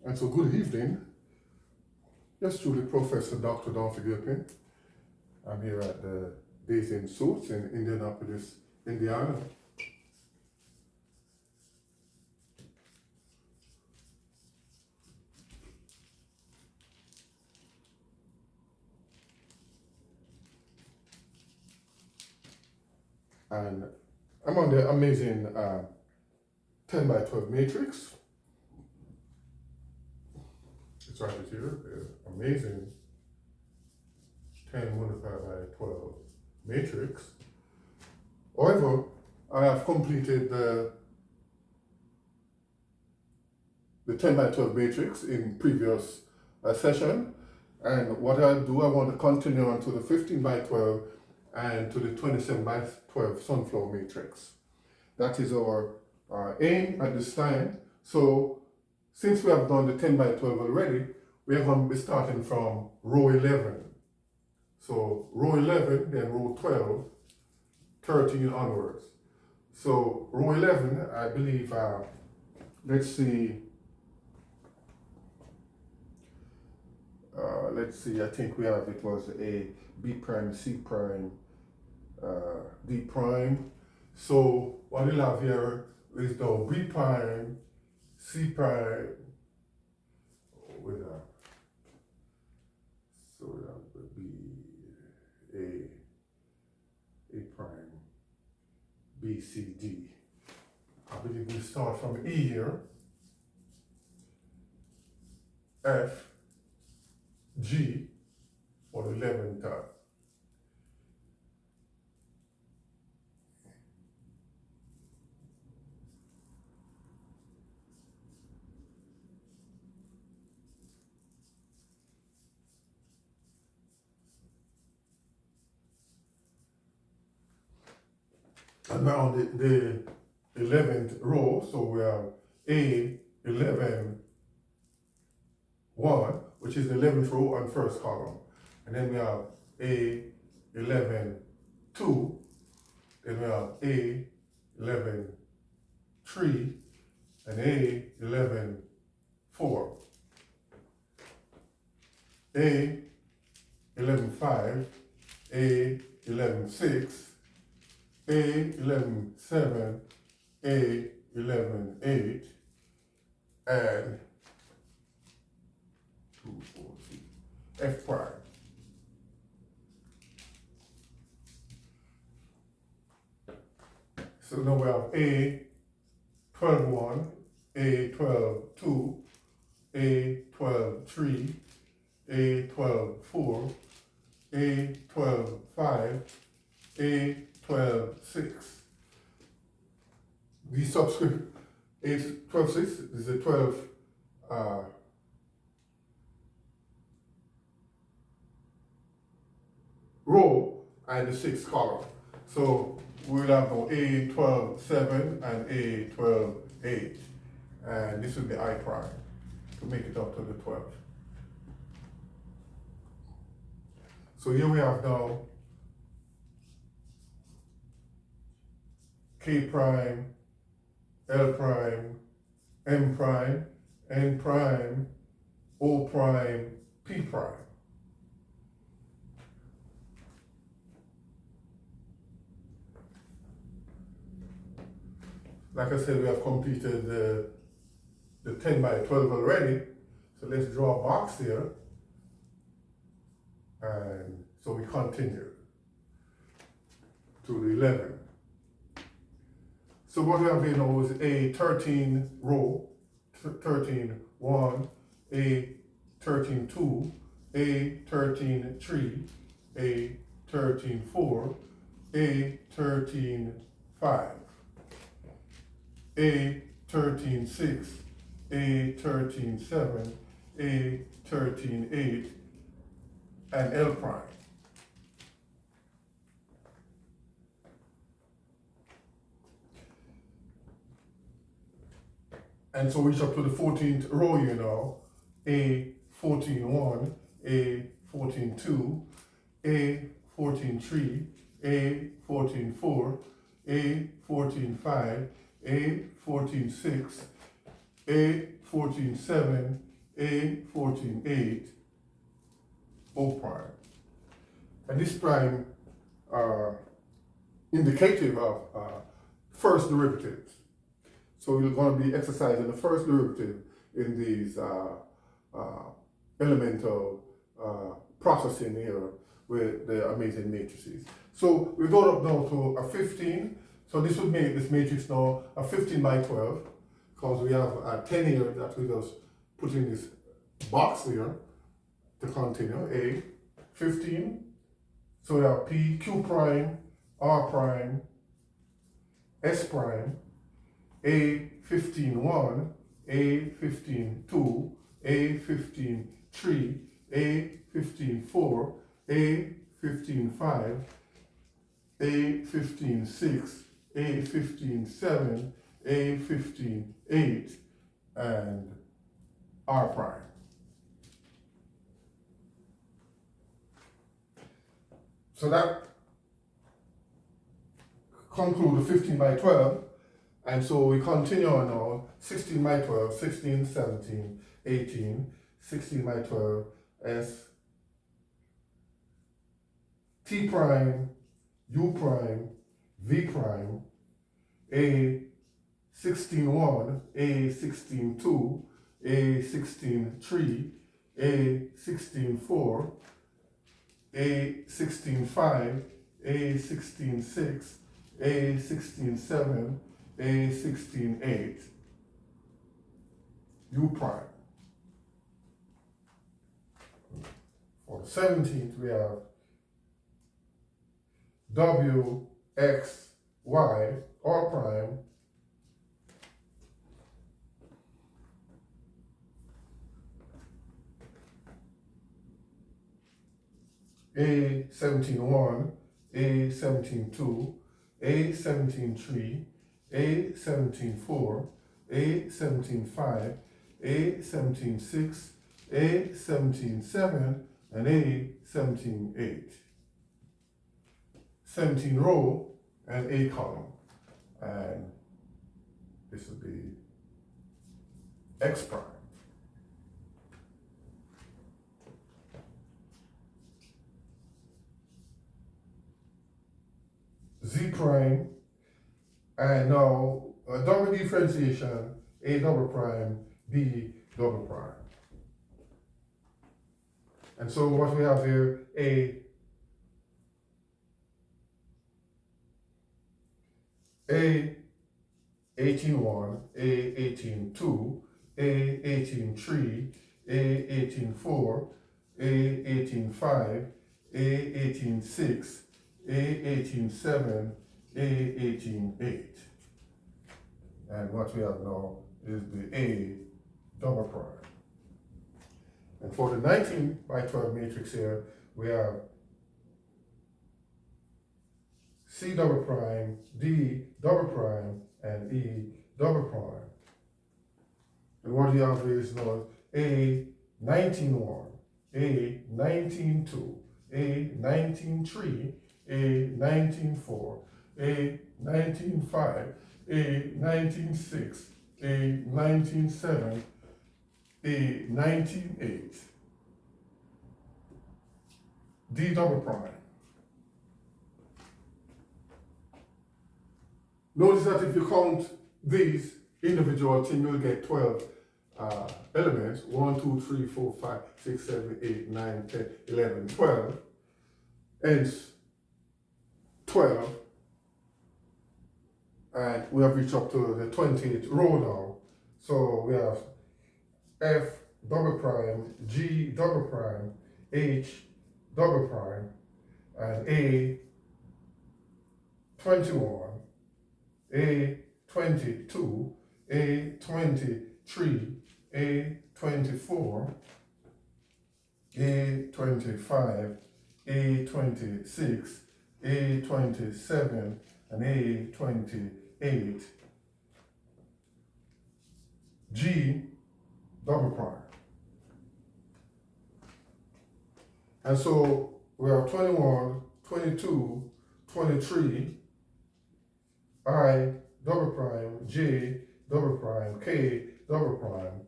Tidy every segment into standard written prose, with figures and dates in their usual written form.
And so good evening. Yes, truly Professor Dr. Dolphy Gilpin. I'm here at the Days in Suits in Indianapolis, Indiana. And I'm on the amazing 10 by 12 matrix. It's right here, the amazing 10 multiplied by 12 matrix. However, I have completed the 10 by 12 matrix in previous session. And what I'll do, I want to continue on to the 15 by 12 and to the 27 by 12 sunflower matrix. That is our aim at this time. So since we have done the 10 by 12 already, we are going to be starting from row 11. So row 11, then row 12, 13 onwards. So row 11, I believe, let's see, I think we have, it was a B prime, C prime, D prime. So what we'll have here is the B prime, C prime, with a, so that would be A prime, B, C, D. I believe we start from E here, F, G for the 11th time. And now the 11th row, so we have A11, 1, which is the 11th row on first column. And then we have A11, 2, then we have A11, 3, and A11, 4. A11, 5, A11, 6, A11, 7, A11, 8, and 2, 4, 6, F prime. So now we have A12, 1, A12, 2, A12, 3, A12, 4, A12, 5, A12, 6. The subscript A12, 6 is the 12 row and the 6th column. So we'll have now A12, 7 and A12, 8. And this will be I prime to make it up to the 12. So here we have now K prime, L prime, M prime, N prime, O prime, P prime. Like I said, we have completed the 10 by 12 already. So let's draw a box here. And so we continue to the 11. So what we have here now is a 13 row, 13, 1, a 13, 2, a 13, 3, a 13, 4, a 13, 5, a 13, 6, a 13, 7, a 13, 8, and L prime. And so we reach up to the 14th row here now. A 14, 1, a 14, 2, a 14, 3, a 14, 4, a 14, 5, a 14, 6, a 14, 7, A14, 8, O prime. And this prime are indicative of first derivatives. So we're going to be exercising the first derivative in these elemental processing here with the amazing matrices. So we go up now to a 15. So this would make this matrix now a 15 by 12, because we have a 10 here that we just put in this box here to continue. A 15. So we have P, Q prime, R prime, S prime, A15 1, A15 2, A15 3, A15 4, A15 5, A15 6, A15 7, A15 8, and R prime. So that concludes the 15 by 12. And so we continue on now, 16 by 12, 16, 17, 18, 16 by 12, S, T prime, U prime, V prime, A, 16, 1, A, 16, 2, A, 16, 3, A, 16, 4, A, 16, 5, A, 16, 6, A, 16, 7, A, 16, 8, U prime. For the 17th, we have W, X, Y, R prime, A, 17, 1, A, 17, 2, A, 17, 3, A, 17, 4, A, 17, 5, A, 17, 6, A, 17, 7, and A, 17, 8. 17 row and A column. And this would be X prime. Z prime, and now a double differentiation, A double prime, B double prime. And so what we have here, A 18.1, A 18.2, A 18.3, A 18.4, A 18.5, A 18.6, A 18.7, A 18.8. And what we have now is the A double prime. And for the 19 by 12 matrix here, we have C double prime, D double prime, and E double prime. And what you have is now A 19.1, A 19.2, A 19.3, A 19.4, A 19.5, A 19.6, A 19.7, A 19.8, D double prime. Notice that if you count these individual things, you'll get 12 elements. 1, 2, 3, 4, 5, 6, 7, 8, 9, 10, 11, 12. Hence 12. And we have reached up to the 28th row now. So we have F double prime, G double prime, H double prime, and A 21, A 22, A 23, A 24, A 25, A 26, A 27, and A 28, G double prime. And so we have 21, 22, 23, I double prime, J double prime, K double prime,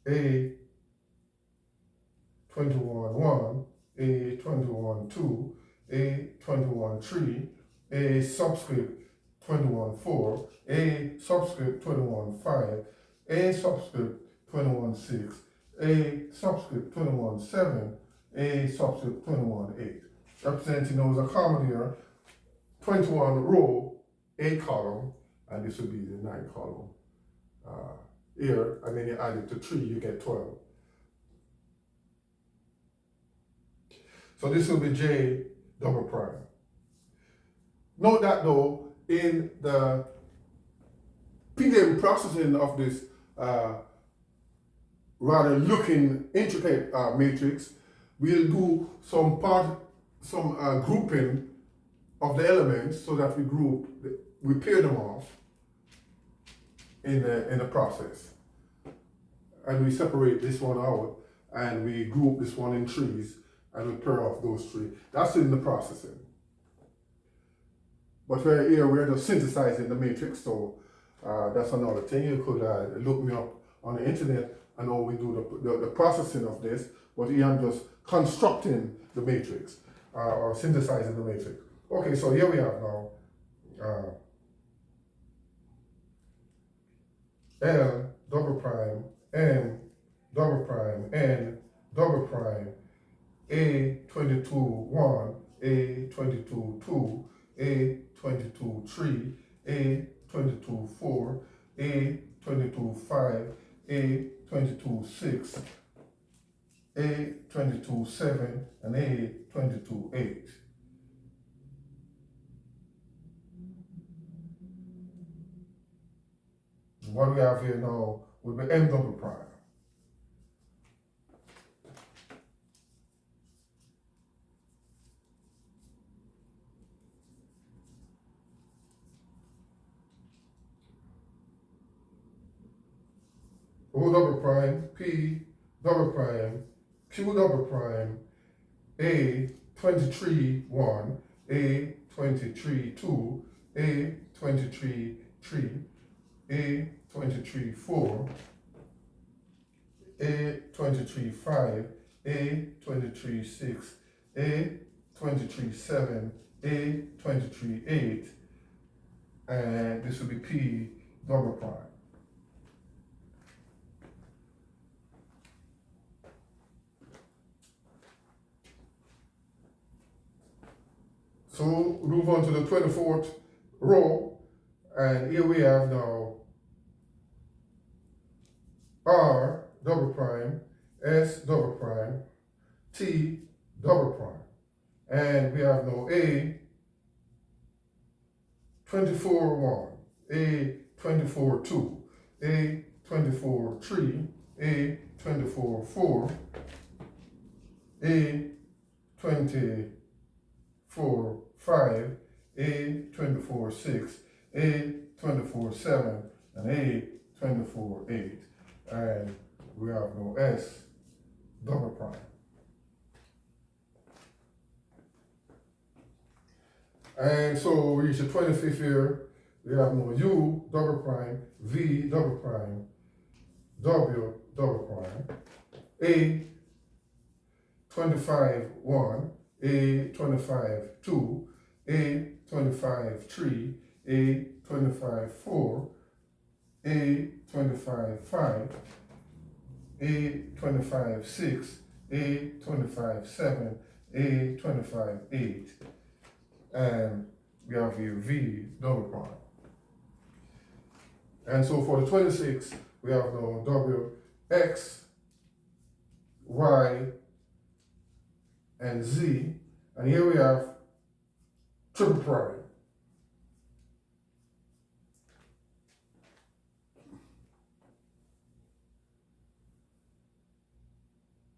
A21-1, A21-2, A21-3, A subscript 21-4, A subscript 21-5, A subscript 21-6, A subscript 21-7, A subscript 21-8. Representing those are common here, 21 row, 8 column, and this would be the 9 column here, and then you add it to 3, you get 12. So this will be J double prime. Note that though, in the PDM processing of this rather looking intricate matrix, we'll do some grouping of the elements so that we pair them off in the process. And we separate this one out and we group this one in trees and we pair off those 3. That's in the processing. But we're just synthesizing the matrix, so that's another thing. You could look me up on the internet and how we do the processing of this, but here I'm just constructing the matrix or synthesizing the matrix. Okay, so here we have now L double prime, M double prime, N double prime, A22-1, A22-2, A22-3, A22-4, A22-5, A22-6, A22-7, and A22-8. What we have here now will be M double prime. O double prime, P double prime, Q double prime, A23-1, A23-2, A23-3, A23-4, A23-5, A23-6, A23-7, A23-8, and this will be P double prime. So move on to the 24th row, and here we have now R double prime, S double prime, T double prime, and we have now A 24-1, A 24-2, A 24-3, A 24-4, A 24-5, A 24-6, A 24-7, and A 24-8. And we have no S double prime. And so we reach the 25th here. We have no U double prime, V double prime, W double prime, A 25-1, A 25-2, A 25-3, A 25-4, A 25-5, A 25-6, A 25-7, A 25-8, and we have here V double prime. And so for the 26, we have now W, X, Y, and Z, and here we have triple prime.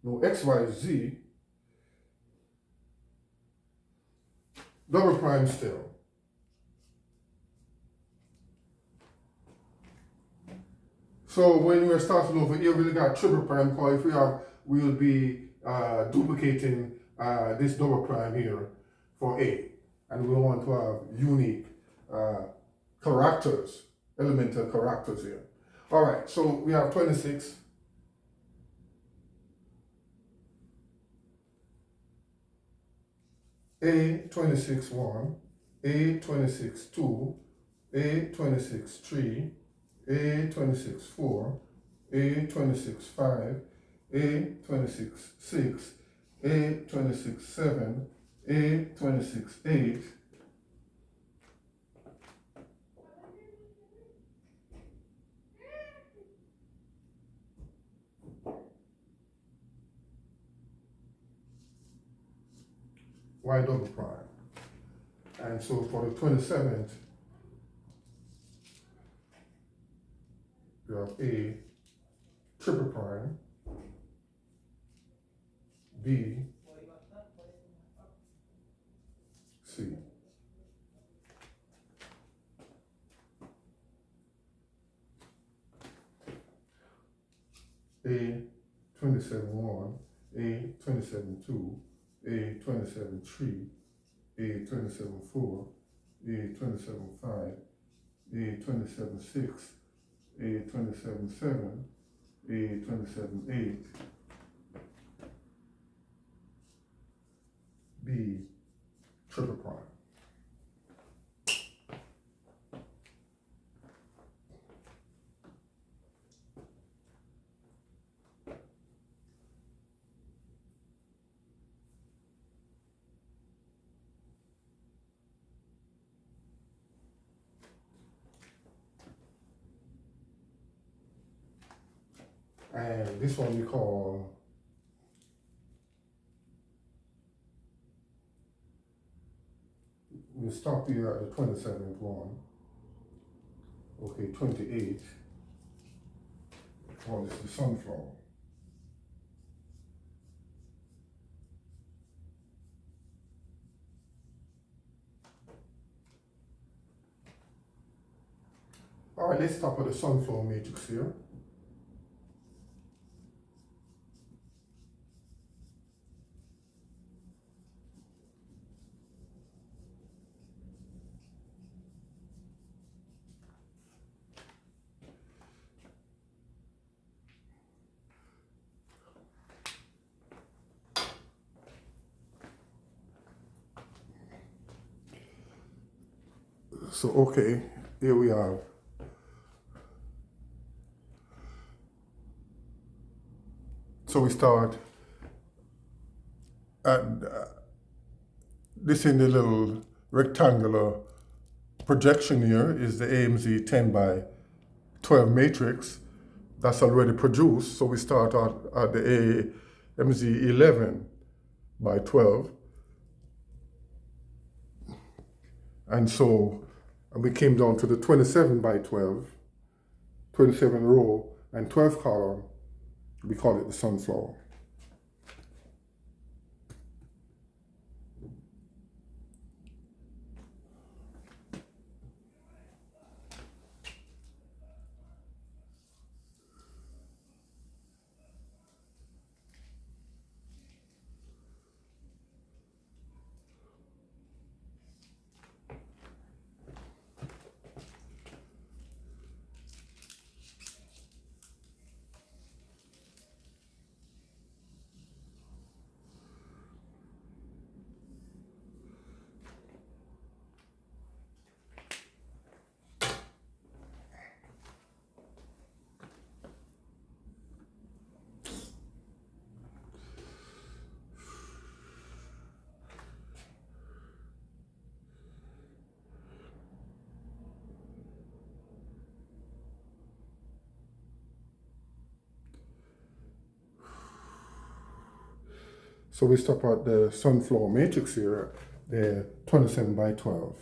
No X, Y, Z, double prime still. So when we're starting over here, we got triple prime, because if we'll be duplicating this double prime here for A. And we want to have unique characters, elemental characters here. All right, so we have 26, A26-1, A26-2, A26-3, A26-4, A26-5, A26-6, A26-7, A26-8, Y double prime. And so for the 27th, you have A triple prime, B, C. A27-1, A27-2, A27-3, A27-4, A27-5, A27-6, A27-7, A27-8, B triple prime. And this one we call we stop here at the 27th one. Okay, 28. Call this the sunflower. All right, let's stop at the sunflower matrix here. So, okay, here we are. So we start at this in the little rectangular projection here is the AMZ 10x12 matrix that's already produced. So we start at the AMZ 11x12. And so we came down to the 27x12, 27 row and 12 column. We call it the sunflower. So we stop at the sunflower matrix here, the 27x12.